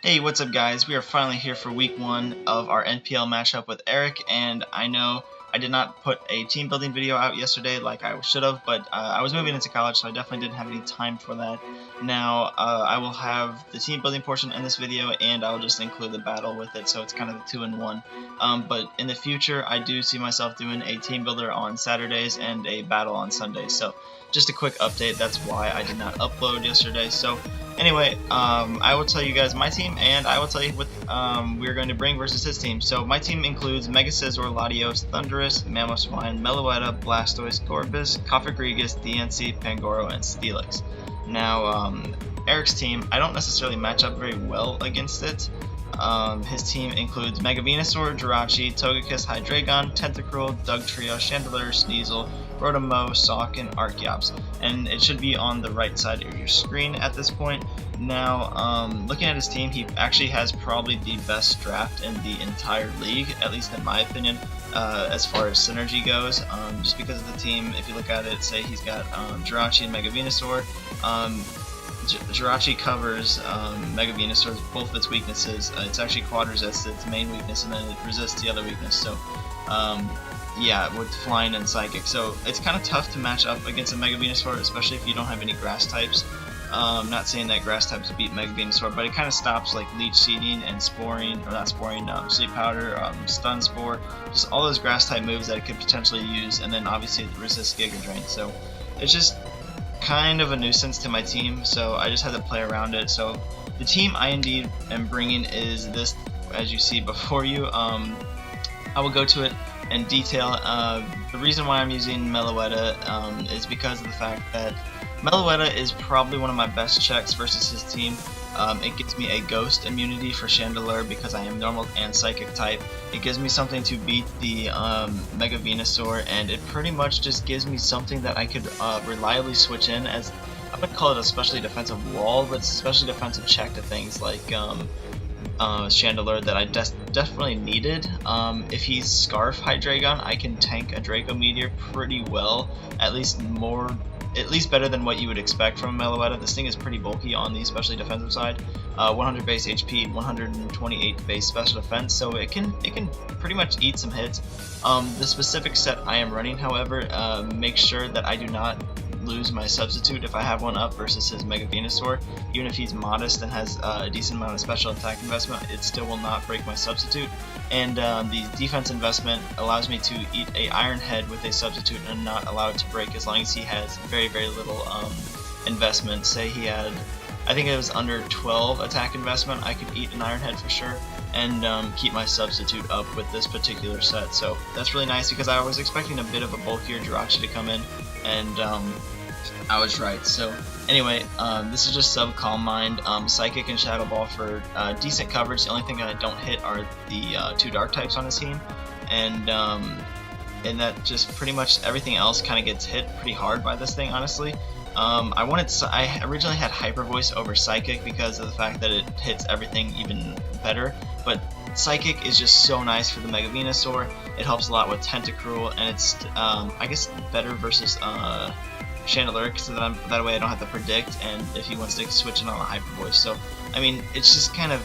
Hey, what's up guys? We are finally here for week 1 of our NPL matchup with Eric, and I know I did not put a team building video out yesterday like I should have, but I was moving into college, so I definitely didn't have any time for that. Now, I will have the team building portion in this video, and I'll just include the battle with it, so it's kind of a 2-in-1. But in the future, I do see myself doing a team builder on Saturdays and a battle on Sundays, so just a quick update, that's why I did not upload yesterday. So anyway, I will tell you guys my team, and I will tell you what we're going to bring versus his team. So my team includes Mega Scizor, Latios, Thundurus, Mamoswine, Meloetta, Blastoise, Gorbis, Cofagrigus, DNC, Pangoro, and Steelix. Now, Eric's team, I don't necessarily match up very well against it. His team includes Mega Venusaur, Jirachi, Togekiss, Hydreigon, Tentacruel, Dugtrio, Chandelure, Sneasel, Rotom-Mow, Sawk, and Archeops, and it should be on the right side of your screen at this point. Now, looking at his team, he actually has probably the best draft in the entire league, at least in my opinion, as far as synergy goes, just because of the team. If you look at it, say he's got Jirachi and Mega Venusaur. Jirachi covers Mega Venusaur's both of its weaknesses. It's actually Quad Resist, its main weakness, and then it resists the other weakness. So, yeah, with Flying and Psychic. So it's kind of tough to match up against a Mega Venusaur, especially if you don't have any Grass types. Not saying that Grass types beat Mega Venusaur, but it kind of stops like Leech Seeding and Sporing, or not Sporing, Sleep Powder, Stun Spore, just all those Grass type moves that it could potentially use, and then obviously it resists Giga Drain. So it's just kind of a nuisance to my team, so I just had to play around it. So the team I indeed am bringing is this, as you see before you. I will go to it in detail. The reason why I'm using Meloetta is because of the fact that Meloetta is probably one of my best checks versus his team. It gives me a Ghost immunity for Chandelure because I am Normal and Psychic type. It gives me something to beat the Mega Venusaur, and it pretty much just gives me something that I could reliably switch in as, I would call it a specially defensive wall, but it's a specially defensive check to things like Chandelure that I definitely needed. If he's Scarf Hydreigon, I can tank a Draco Meteor pretty well, at least better than what you would expect from Meloetta. This thing is pretty bulky on the especially defensive side. 100 base HP, 128 base special defense, so it can pretty much eat some hits. The specific set I am running, however, makes sure that I do not lose my substitute if I have one up versus his Mega Venusaur. Even if he's modest and has a decent amount of special attack investment, it still will not break my substitute. And the defense investment allows me to eat a Iron Head with a substitute and not allow it to break as long as he has very little investment. Say he had, I think it was under 12 attack investment, I could eat an Iron Head for sure and keep my substitute up with this particular set. So that's really nice because I was expecting a bit of a bulkier Jirachi to come in, and I was right. So anyway, this is just Sub Calm Mind, Psychic and Shadow Ball for decent coverage. The only thing that I don't hit are the 2 Dark types on his team, and that just pretty much everything else kind of gets hit pretty hard by this thing, honestly. I originally had Hyper Voice over Psychic because of the fact that it hits everything even better, but Psychic is just so nice for the Mega Venusaur. It helps a lot with Tentacruel, and it's I guess better versus Chandelure, because that way I don't have to predict, and if he wants to switch it on a Hyper Voice. So I mean, it's just kind of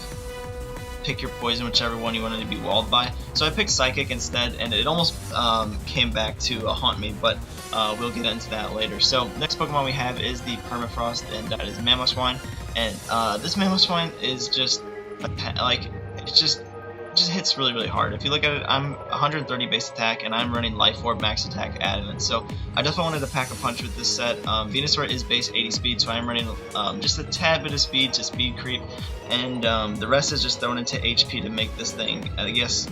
pick your poison, whichever one you wanted to be walled by. So I picked Psychic instead, and it almost came back to haunt me, but we'll get into that later. So next Pokemon we have is the Permafrost, and that is Mamoswine. And this Mamoswine is just like, it just hits really hard. If you look at it, I'm 130 base attack, and I'm running Life Orb max attack added in. So I definitely wanted to pack a punch with this set. Venusaur is base 80 speed, so I'm running just a tad bit of speed to speed creep, and the rest is just thrown into HP to make this thing, I guess,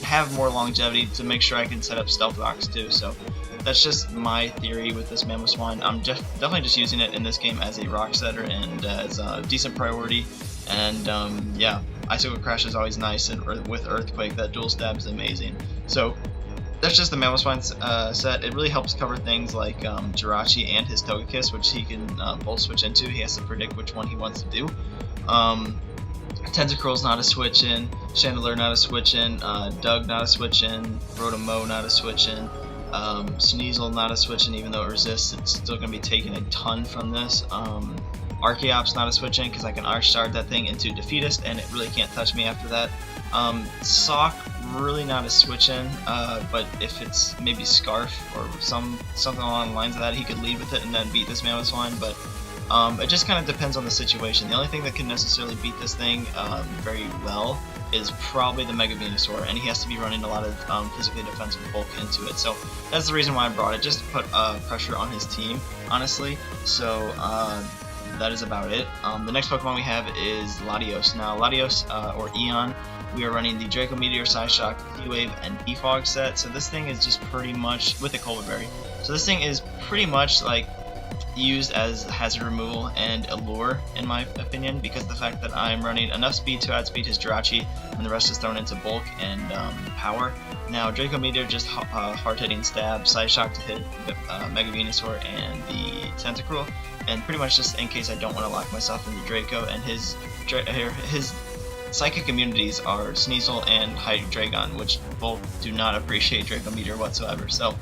have more longevity, to make sure I can set up Stealth Rocks too. So that's just my theory with this Mamoswine. I'm definitely just using it in this game as a rock setter and as a decent priority. And yeah, Icicle Crash is always nice, and with Earthquake, that dual stab is amazing. So that's just the Mamoswine set. It really helps cover things like Jirachi and his Togekiss, which he can both switch into. He has to predict which one he wants to do. Tentacruel's not a switch in, Chandelure not a switch in, Doug not a switch in, Rotom-Mow not a switch in, Sneasel not a switch in, even though it resists, it's still going to be taking a ton from this. Archeop's not a switch in because I can Archstart that thing into Defeatist and it really can't touch me after that. Sock, really not a switch in, but if it's maybe Scarf or something along the lines of that, he could lead with it and then beat this man was fine, but it just kind of depends on the situation. The only thing that can necessarily beat this thing very well is probably the Mega Venusaur, and he has to be running a lot of physically defensive bulk into it. So that's the reason why I brought it, just to put pressure on his team, honestly. So that is about it. The next Pokemon we have is Latios. Now Latios, or Eon, we are running the Draco Meteor, Psyshock, T-Wave, and Defog set. So this thing is just pretty much, with the Culver Berry. So this thing is pretty much like used as hazard removal and a lure, in my opinion, because of the fact that I'm running enough speed to outspeed his Jirachi, and the rest is thrown into bulk and power. Now Draco Meteor just hard-hitting stab, Psyshock to hit Mega Venusaur and the Tentacruel, and pretty much just in case I don't want to lock myself into Draco, and his psychic immunities are Sneasel and Hydreigon, which both do not appreciate Draco Meteor whatsoever. So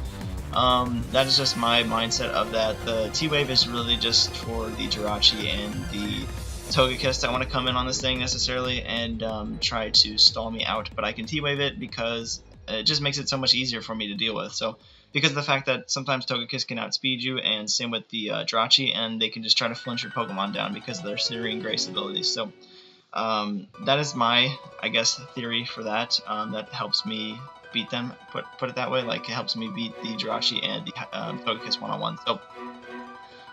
that is just my mindset of that. The T-Wave is really just for the Jirachi and the Togekiss that want to come in on this thing necessarily and try to stall me out, but I can T-Wave it because it just makes it so much easier for me to deal with. So because of the fact that sometimes Togekiss can outspeed you, and same with the Jirachi, and they can just try to flinch your Pokemon down because of their Serene Grace abilities. So that is my, I guess, theory for that. That helps me beat them, put it that way. Like, it helps me beat the Jirachi and the Togekiss one-on-one. So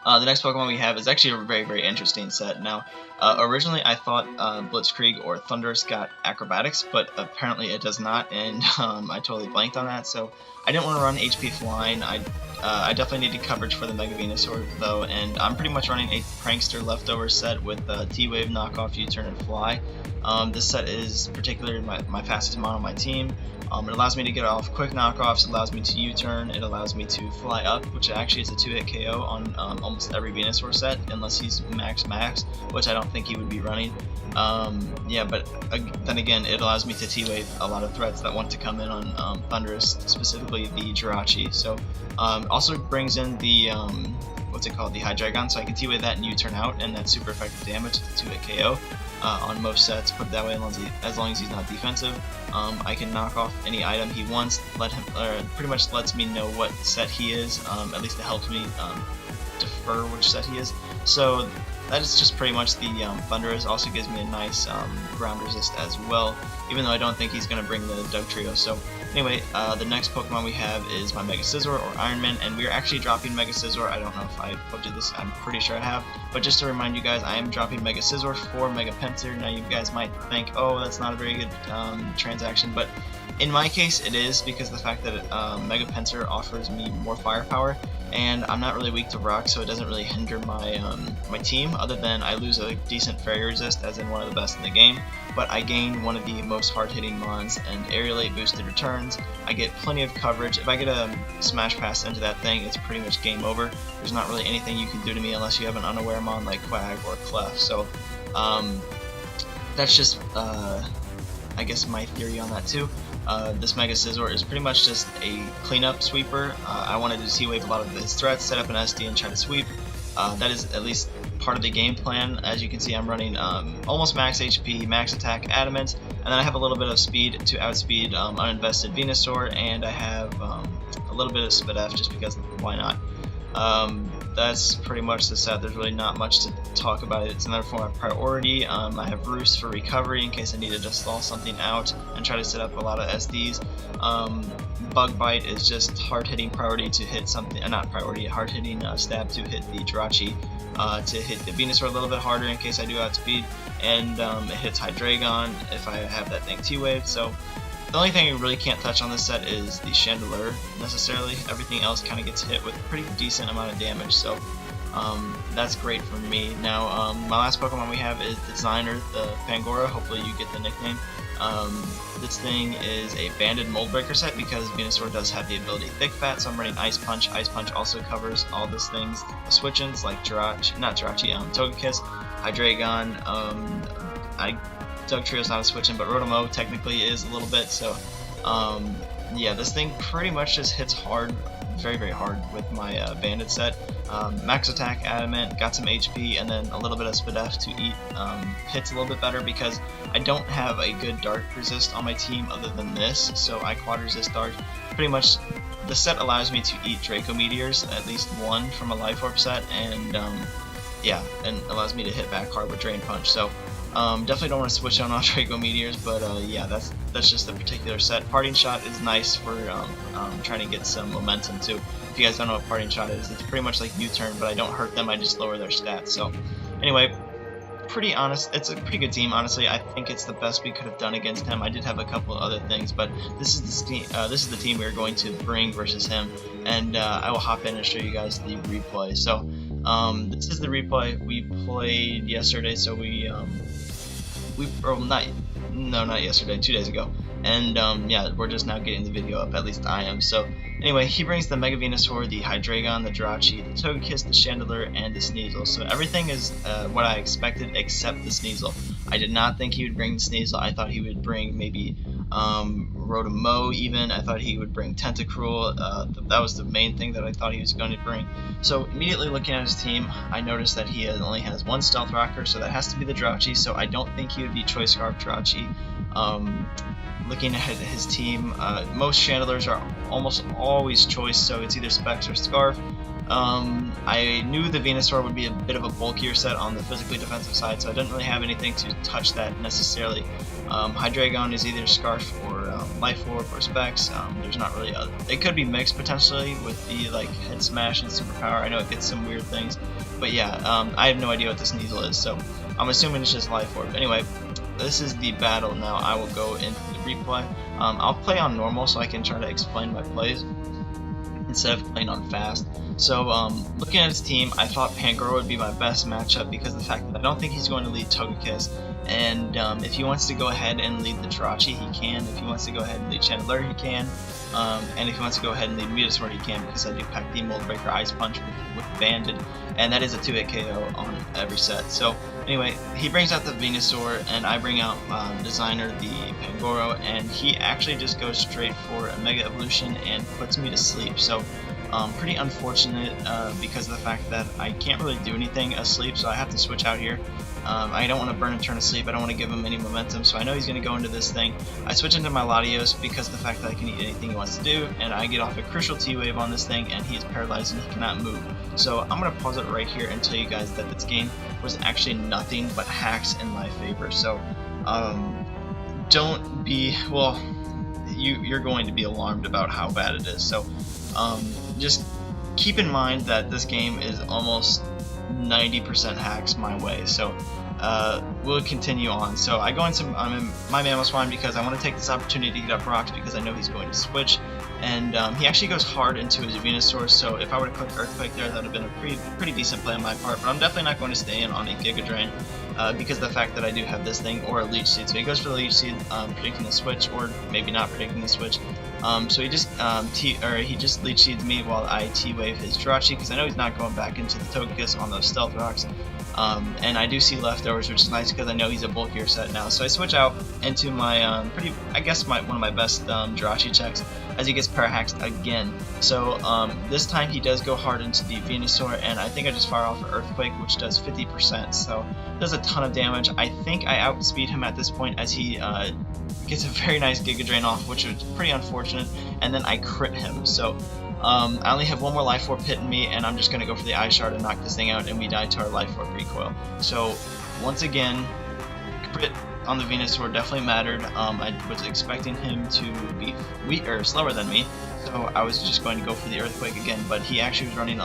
the next Pokemon we have is actually a very, very interesting set. Now, originally I thought Blitzkrieg or Thundurus got acrobatics, but apparently it does not, and I totally blanked on that. So I didn't want to run HP Flying. I definitely needed coverage for the Mega Venusaur though, and I'm pretty much running a Prankster leftover set with T-Wave, Knockoff, U-Turn, and Fly. This set is particularly my fastest mon on my team. It allows me to get off quick knockoffs, it allows me to U-turn, it allows me to fly up, which actually is a 2-hit KO on almost every Venusaur set, unless he's max, which I don't think he would be running. Yeah, but then again, it allows me to T-Wave a lot of threats that want to come in on Thundurus, specifically the Jirachi. So also brings in the what's it called, the Hydreigon, so I can T-Wave that and U-turn out, and that's super effective damage, 2-hit KO. On most sets, put it that way, as long as he's not defensive. I can knock off any item he wants, pretty much lets me know what set he is, at least it helps me defer which set he is. So that is just pretty much the Thundurus. Also gives me a nice ground resist as well, even though I don't think he's going to bring the Dugtrio. So anyway, the next Pokemon we have is my Mega Scizor or Iron Man, and we are actually dropping Mega Scizor. I don't know if I told you this, I'm pretty sure I have, but just to remind you guys, I am dropping Mega Scizor for Mega Pinsir. Now you guys might think, oh, that's not a very good transaction, but in my case it is, because the fact that Mega Pinsir offers me more firepower, and I'm not really weak to rock, so it doesn't really hinder my my team, other than I lose a decent fairy resist, as in one of the best in the game, but I gain one of the most hard-hitting mons and aerialate boosted returns. I get plenty of coverage. If I get a smash pass into that thing, it's pretty much game over. There's not really anything you can do to me unless you have an unaware mon like Quag or Clef. So that's just I guess my theory on that too. This Mega Scizor is pretty much just a cleanup sweeper. I wanted to T-Wave a lot of his threats, set up an SD and try to sweep. That is at least part of the game plan. As you can see, I'm running almost max HP, max attack, adamant, and then I have a little bit of speed to outspeed uninvested Venusaur, and I have a little bit of Spadef just because why not. That's pretty much the set. There's really not much to talk about. It's another form of priority. I have Roost for recovery in case I needed to stall something out and try to set up a lot of SDs. Bug Bite is just hard-hitting priority to hit something, not priority, hard-hitting stab to hit the Jirachi, to hit the Venusaur a little bit harder in case I do outspeed, and it hits Hydreigon if I have that thing T-Wave. So the only thing I really can't touch on this set is the Chandelure necessarily. Everything else kind of gets hit with a pretty decent amount of damage, so that's great for me. Now, my last Pokemon we have is Designer, the Pangoro. Hopefully you get the nickname. This thing is a banded mold breaker set because Venusaur does have the ability Thick Fat, so I'm running Ice Punch. Ice Punch also covers all these things, the switch-ins like Togekiss, Hydreigon. Dugtrio's not a switch-in, but Rotomo technically is a little bit, so yeah, this thing pretty much just hits hard, very, very hard with my bandit set. Max attack, adamant, got some HP, and then a little bit of spadef to eat. Hits a little bit better because I don't have a good dark resist on my team other than this, so I quad resist dark. Pretty much the set allows me to eat Draco Meteors, at least one from a Life Orb set, and yeah, and allows me to hit back hard with Drain Punch. So definitely don't want to switch on all Draco Meteors, but yeah, that's just a particular set. Parting Shot is nice for trying to get some momentum too. If you guys don't know what Parting Shot is, it's pretty much like U-Turn, but I don't hurt them, I just lower their stats. So anyway, it's a pretty good team, honestly. I think it's the best we could have done against him. I did have a couple of other things, but this is the team we're going to bring versus him, and I will hop in and show you guys the replay. So this is the replay we played yesterday. So not yesterday, 2 days ago, and yeah, we're just now getting the video up, at least I am. So anyway, he brings the Mega Venusaur, the Hydreigon, the Jirachi, the Togekiss, the Chandelure, and the Sneasel. So everything is what I expected except the Sneasel. I did not think he would bring the Sneasel. I thought he would bring maybe Rotom-Mow even. I thought he would bring Tentacruel. That was the main thing that I thought he was going to bring. So immediately looking at his team, I noticed that he only has one Stealth Rocker, so that has to be the Jirachi. So I don't think he would be Choice Scarf Jirachi. Looking ahead at his team, most Chandelures are almost always Choice, so it's either Specs or Scarf. I knew the Venusaur would be a bit of a bulkier set on the physically defensive side, so I didn't really have anything to touch that necessarily. Hydreigon is either Scarf or Life Orb or Specs. There's not really it could be mixed potentially with the like Head Smash and Superpower. I know it gets some weird things, but yeah, I have no idea what this Sneasel is, so I'm assuming it's just Life Orb. Anyway, this is the battle now. I will go into the replay. I'll play on normal so I can try to explain my plays instead of playing on fast. So looking at his team, I thought Pangoro would be my best matchup because of the fact that I don't think he's going to lead Togekiss, and if he wants to go ahead and lead the Jirachi, he can. If he wants to go ahead and lead Chandelure, he can. And if he wants to go ahead and lead Venusaur, he can, because I do pack the Mold Breaker Ice Punch with Banded, and that is a 2-hit KO on every set. So anyway, he brings out the Venusaur, and I bring out Designer, the Pangoro, and he actually just goes straight for a Mega Evolution and puts me to sleep. So pretty unfortunate because of the fact that I can't really do anything asleep, so I have to switch out here. I don't want to burn a turn asleep. I don't want to give him any momentum, so I know he's going to go into this thing. I switch into my Latios because of the fact that I can eat anything he wants to do, and I get off a Crucial T-Wave on this thing, and he is paralyzed and he cannot move. So I'm going to pause it right here and tell you guys that this game was actually nothing but hacks in my favor. So don't be, well, you're going to be alarmed about how bad it is. So just keep in mind that this game is almost 90% hacks my way. So we'll continue on. So I go into my Mamoswine because I want to take this opportunity to get up rocks because I know he's going to switch, and he actually goes hard into his Venusaur, so if I were to click Earthquake there, that would have been a pretty decent play on my part, but I'm definitely not going to stay in on a Giga Drain because of the fact that I do have this thing, or a Leech Seed. So he goes for the Leech Seed, predicting the switch, or maybe not predicting the switch. So he just Leech Seeds me while I T-Wave his Jirachi, because I know he's not going back into the Togekiss on those Stealth Rocks. And I do see leftovers, which is nice because I know he's a bulkier set now. So I switch out into my one of my best Jirachi checks, as he gets Parahaxed again. So this time he does go hard into the Venusaur, and I think I just fire off an Earthquake, which does 50%. So does a ton of damage. I think I outspeed him at this point, as he gets a very nice Giga Drain off, which was pretty unfortunate, and then I crit him. So I only have one more Life Orb hitting me, and I'm just going to go for the Ice Shard and knock this thing out, and we die to our Life Orb recoil. So once again, crit on the Venusaur definitely mattered. I was expecting him to be slower than me, so I was just going to go for the Earthquake again, but he actually was running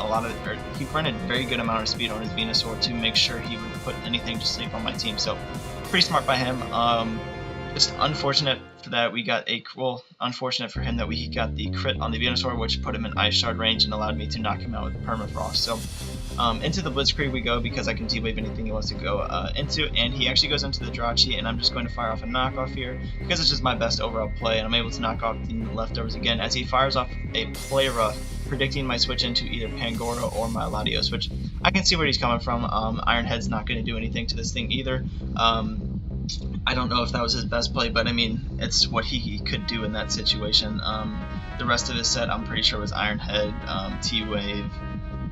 he ran a very good amount of speed on his Venusaur to make sure he would put anything to sleep on my team. So pretty smart by him. Just unfortunate that we got unfortunate for him that we got the crit on the Venusaur, which put him in Ice Shard range and allowed me to knock him out with Permafrost. So into the Blitzkrieg we go, because I can T-Wave anything he wants to go into, and he actually goes into the Jirachi, and I'm just going to fire off a knockoff here, because it's just my best overall play, and I'm able to knock off the leftovers again, as he fires off a Play Rough, predicting my switch into either Pangoro or my Latios, which I can see where he's coming from. Iron Head's not going to do anything to this thing either. I don't know if that was his best play, but I mean, it's what he could do in that situation. The rest of his set, I'm pretty sure, was Iron Head, T-Wave.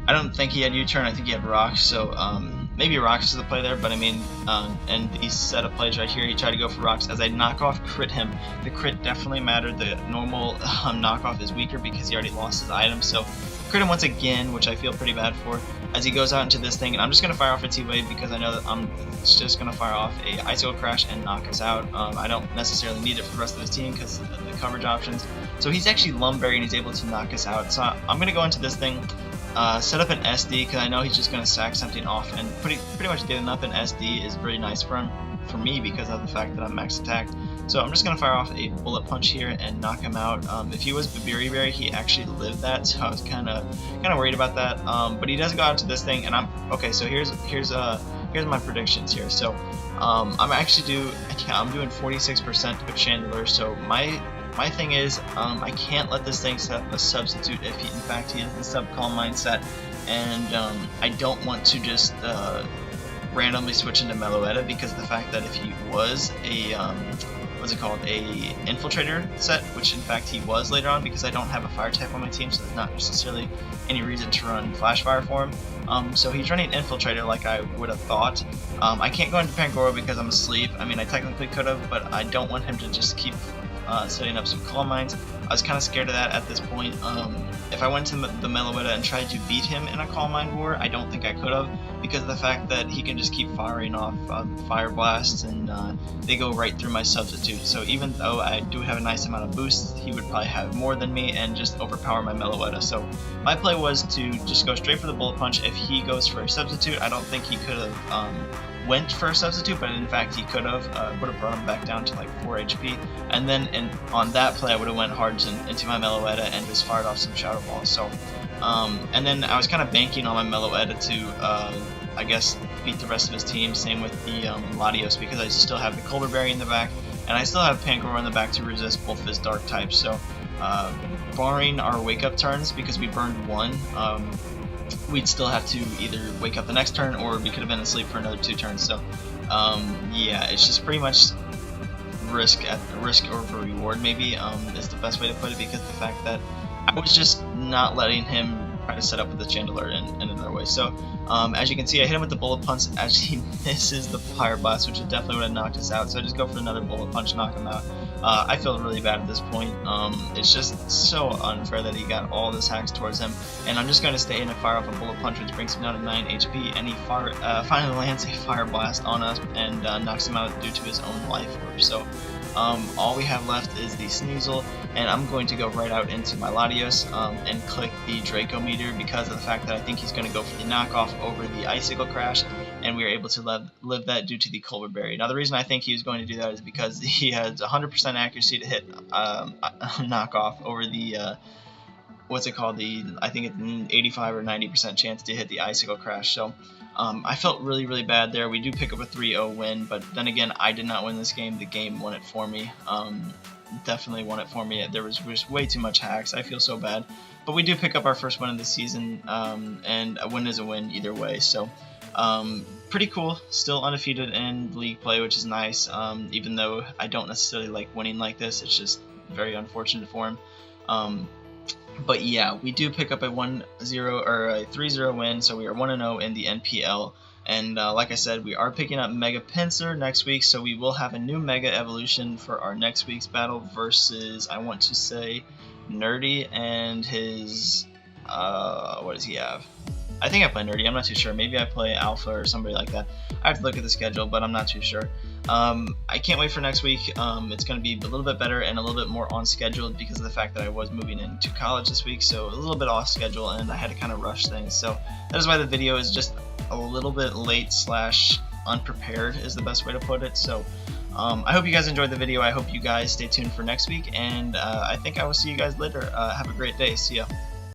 I don't think he had U-Turn, I think he had Rocks, so maybe Rocks is the play there, but I mean, and these set of plays right here, he tried to go for Rocks. As I knockoff crit him, the crit definitely mattered. The normal knockoff is weaker because he already lost his item, so crit him once again, which I feel pretty bad for, as he goes out into this thing, and I'm just going to fire off a T-Wave because I know that I'm just going to fire off a Icicle Crash and knock us out. I don't necessarily need it for the rest of his team because of the coverage options. So he's actually Lumberry and he's able to knock us out. So I'm going to go into this thing, set up an SD because I know he's just going to sack something off, and pretty much getting up an SD is really nice for him, for me, because of the fact that I'm max attacked. So I'm just going to fire off a Bullet Punch here and knock him out. If he was Babiri Berry, he actually lived that, so I was kind of worried about that. But he does go out to this thing, and okay. So here's my predictions here. So I'm doing 46% with Chandler. So my thing is, I can't let this thing set up a substitute if he, in fact, he has the sub-calm mindset, and I don't want to just randomly switch into Meloetta because of the fact that if he was a a infiltrator set, which in fact he was later on, because I don't have a fire type on my team, so there's not necessarily any reason to run flash fire for him. So he's running infiltrator like I would have thought. I can't go into Pangoro because I'm asleep. I mean, I technically could have, but I don't want him to just keep setting up some calm mines. I was kind of scared of that at this point. If I went to the Meloetta and tried to beat him in a calm mine war, I don't think I could have, because of the fact that he can just keep firing off fire blasts, and they go right through my substitute. So even though I do have a nice amount of boosts, he would probably have more than me and just overpower my Meloetta. So my play was to just go straight for the Bullet Punch. If he goes for a substitute, I don't think he could have went for a substitute, but in fact he could have. Would have brought him back down to like 4 HP, and then on that play I would have went hard into my Meloetta and just fired off some Shadow Balls. So and then I was kind of banking on my Meloetta to I guess beat the rest of his team. Same with the Latios, because I still have the Colbur Berry in the back, and I still have Pangoro in the back to resist both of his dark types. So barring our wake up turns, because we burned one, we'd still have to either wake up the next turn, or we could have been asleep for another 2 turns. So yeah, it's just pretty much risk over reward, maybe, is the best way to put it, because the fact that I was just not letting him try to set up with the Chandler in another way. So as you can see, I hit him with the Bullet Punch. As he misses the Fire Blast, which definitely would have knocked us out, so I just go for another Bullet Punch, knock him out. I feel really bad at this point. It's just so unfair that he got all this hacks towards him, and I'm just going to stay in and fire off a Bullet Punch, which brings him down to 9 HP, and he finally lands a Fire Blast on us and knocks him out due to his own life orb. So all we have left is the Sneasel, and I'm going to go right out into my Latios and click the Draco meter, because of the fact that I think he's going to go for the knockoff over the Icicle Crash, and we were able to live that due to the Colbur Berry. Now the reason I think he was going to do that is because he has 100% accuracy to hit knockoff over the what's it called, I think it's 85 or 90% chance to hit the Icicle Crash. So I felt really bad there. We do pick up a 3-0 win, but then again, I did not win this game. The game won it for me. Definitely won it for me. There was way too much hacks. I feel so bad. But we do pick up our first win of the season, and a win is a win either way. So pretty cool. Still undefeated in league play, which is nice. Even though I don't necessarily like winning like this, it's just very unfortunate for him. But yeah, we do pick up a 1-0 or a 3-0 win, so we are 1-0 in the NPL. And like I said, we are picking up Mega Pinsir next week, so we will have a new Mega Evolution for our next week's battle versus, I want to say, Nerdy and his, what does he have? I think I play Nerdy, I'm not too sure. Maybe I play Alpha or somebody like that. I have to look at the schedule, but I'm not too sure. I can't wait for next week. It's going to be a little bit better and a little bit more on schedule because of the fact that I was moving into college this week, so a little bit off schedule, and I had to kind of rush things. So that is why the video is just a little bit late / unprepared is the best way to put it. So I hope you guys enjoyed the video. I hope you guys stay tuned for next week, and I think I will see you guys later. Have a great day. See ya.